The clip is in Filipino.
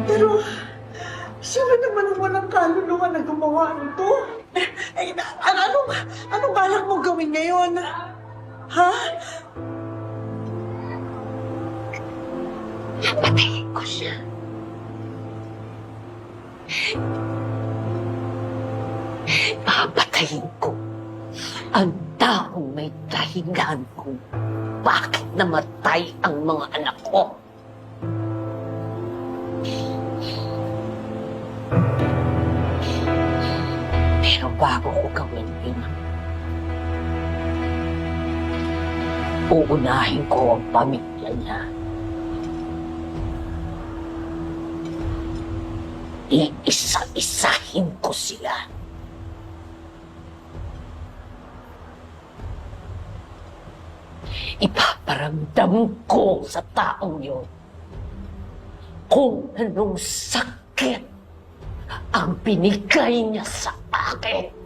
Pero, sino naman ang walang kaluluwa na gumawa nito? Anong balak mo gawin ngayon? Ha? Napatayin ko siya. Papatayin ko ang taong may dahilan kung bakit namatay ang mga anak ko. Pero bago ko gawin yun, uunahin ko ang pamilya niya. Iisa-isahin ko sila. Ipaparamdam ko sa taong yun kung anong sakit ang binigay niya sa akin.